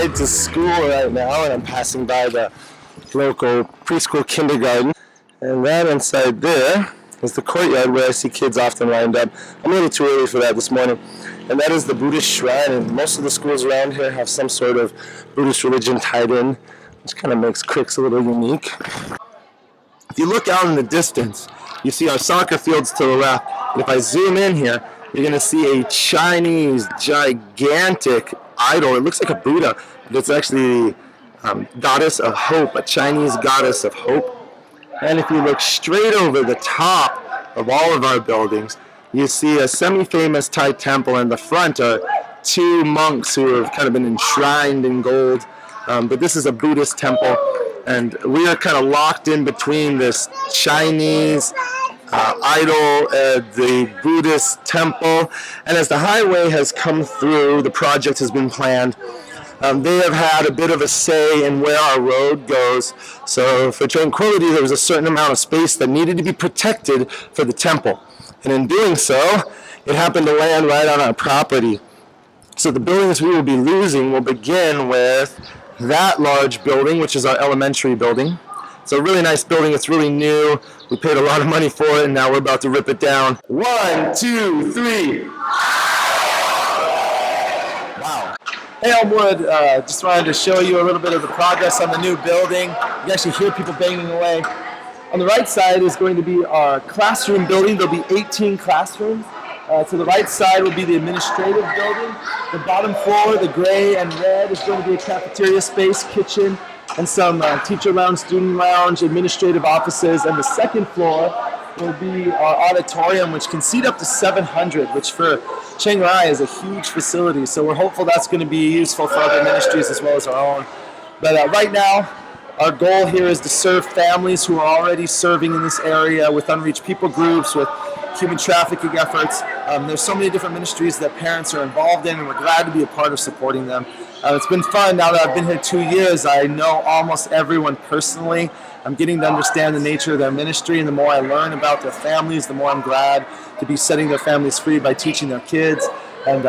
ride to school right now, and I'm passing by the local preschool kindergarten. And that inside there is the courtyard where I see kids often lined up. I'm a little too early for that this morning. And that is the Buddhist shrine, and most of the schools around here have some sort of Buddhist religion tied in, which kind of makes CRICS a little unique. If you look out in the distance, you see our soccer fields to the left. And if I zoom in here, you're going to see a Chinese gigantic idol. It looks like a Buddha, but it's actually the goddess of hope, a Chinese goddess of hope. And if you look straight over the top of all of our buildings, you see a semi-famous Thai temple. In the front are two monks who have kind of been enshrined in gold. But this is a Buddhist temple, and we are kind of locked in between this Chinese idol, the Buddhist temple. And as the highway has come through, the project has been planned. They have had a bit of a say in where our road goes. So for tranquility, there was a certain amount of space that needed to be protected for the temple. And in doing so, it happened to land right on our property. So the buildings we will be losing will begin with that large building, which is our elementary building. It's a really nice building. It's really new. We paid a lot of money for it, and now we're about to rip it down. 1, 2, 3. Wow. Hey, Elmwood, just wanted to show you a little bit of the progress on the new building. You actually hear people banging away. On the right side is going to be our classroom building. There'll be 18 classrooms. To the right side will be the administrative building. The bottom floor, the gray and red, is going to be a cafeteria space, kitchen, and some teacher lounge, student lounge, administrative offices. And the second floor will be our auditorium, which can seat up to 700, which for Chiang Rai is a huge facility. So we're hopeful that's going to be useful for other ministries as well as our own. But right now, our goal here is to serve families who are already serving in this area with unreached people groups, with human trafficking efforts. There's so many different ministries that parents are involved in, and we're glad to be a part of supporting them. It's been fun. Now that I've been here 2 years, I know almost everyone personally. I'm getting to understand the nature of their ministry, and the more I learn about their families, the more I'm glad to be setting their families free by teaching their kids. And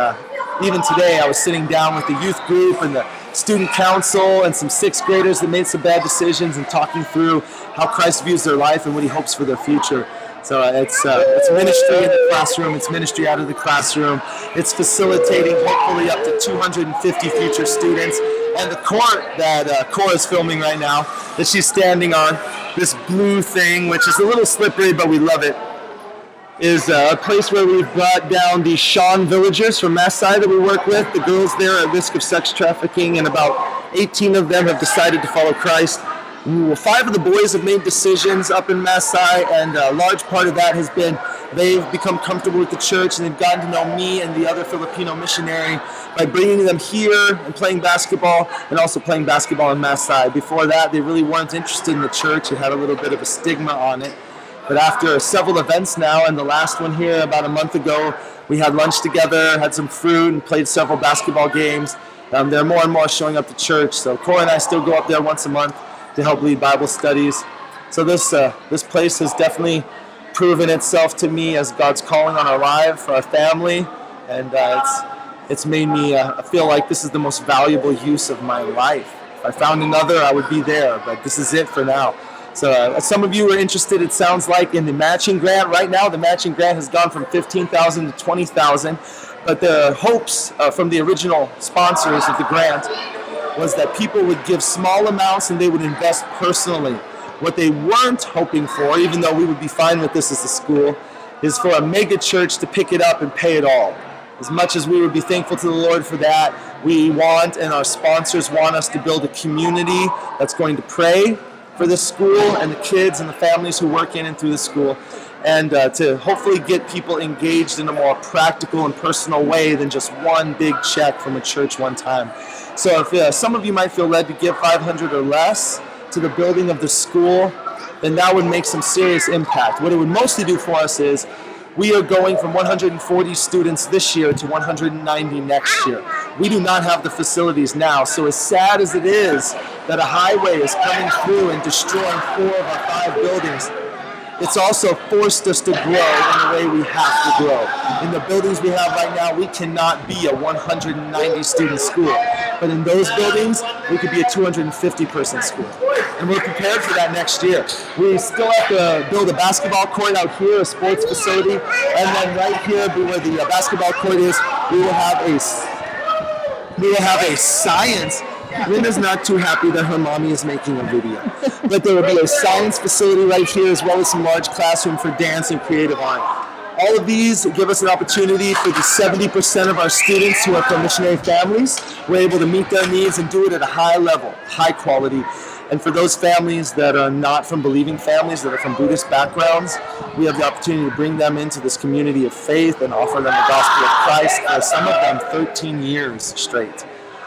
even today, I was sitting down with the youth group and the student council and some sixth graders that made some bad decisions, and talking through how Christ views their life and what he hopes for their future. So it's ministry in the classroom, it's ministry out of the classroom, it's facilitating hopefully up to 250 future students. And the court that Cora is filming right now, that she's standing on, this blue thing, which is a little slippery, but we love it, is a place where we've brought down the Shan villagers from Maasai that we work with. The girls there are at risk of sex trafficking, and about 18 of them have decided to follow Christ. 5 of the boys have made decisions up in Maasai, and a large part of that has been they've become comfortable with the church, and they've gotten to know me and the other Filipino missionary by bringing them here and playing basketball, and also playing basketball in Maasai. Before that, they really weren't interested in the church. It had a little bit of a stigma on it. But after several events now, and the last one here about a month ago, we had lunch together, had some fruit, and played several basketball games. They're more and more showing up to church. So Cora and I still go up there once a month to help lead Bible studies. So this place has definitely proven itself to me as God's calling on our life, for our family, and it's made me feel like this is the most valuable use of my life. If I found another, I would be there, but this is it for now. So some of you are interested, it sounds like, in the matching grant. Right now, the matching grant has gone from $15,000 to $20,000, but the hopes from the original sponsors of the grant was that people would give small amounts and they would invest personally. What they weren't hoping for, even though we would be fine with this as a school, is for a mega church to pick it up and pay it all. As much as we would be thankful to the Lord for that, we want, and our sponsors want us to build a community that's going to pray for this school and the kids and the families who work in and through the school, and to hopefully get people engaged in a more practical and personal way than just one big check from a church one time. So if some of you might feel led to give $500 or less to the building of the school, then that would make some serious impact. What it would mostly do for us is we are going from 140 students this year to 190 next year. We do not have the facilities now, so as sad as it is that a highway is coming through and destroying 4 of our 5 buildings, it's also forced us to grow in the way we have to grow. In the buildings we have right now, we cannot be a 190 student school. But in those buildings, we could be a 250 person school. And we're prepared for that next year. We still have to build a basketball court out here, a sports facility, and then right here where the basketball court is, we will have a science. Linda's not too happy that her mommy is making a video. But there will be a science facility right here, as well as some large classroom for dance and creative art. All of these give us an opportunity for the 70% of our students who are from missionary families. We're able to meet their needs and do it at a high level, high quality. And for those families that are not from believing families, that are from Buddhist backgrounds, we have the opportunity to bring them into this community of faith and offer them the gospel of Christ for some of them 13 years straight.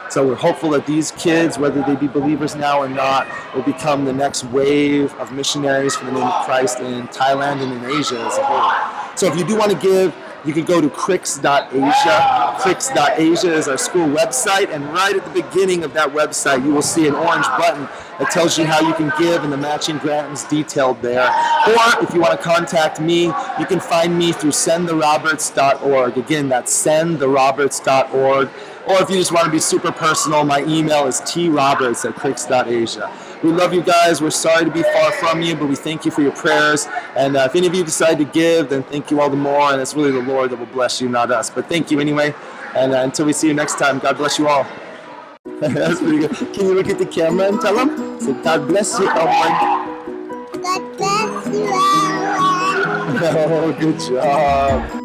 So we're hopeful that these kids, whether they be believers now or not, will become the next wave of missionaries for the name of Christ in Thailand and in Asia as a whole. So if you do want to give, you can go to CRICS.Asia. CRICS.Asia is our school website, and right at the beginning of that website, you will see an orange button that tells you how you can give, and the matching grant is detailed there. Or if you want to contact me, you can find me through sendtheroberts.org. Again, that's sendtheroberts.org. Or if you just want to be super personal, my email is troberts@crics.asia. We love you guys. We're sorry to be far from you, but we thank you for your prayers. And if any of you decide to give, then thank you all the more. And it's really the Lord that will bless you, not us. But thank you anyway. And until we see you next time, God bless you all. That's pretty good. Can you look at the camera and tell them? Say, God bless you, Elmwood. God bless you, Elmwood. Oh, good job.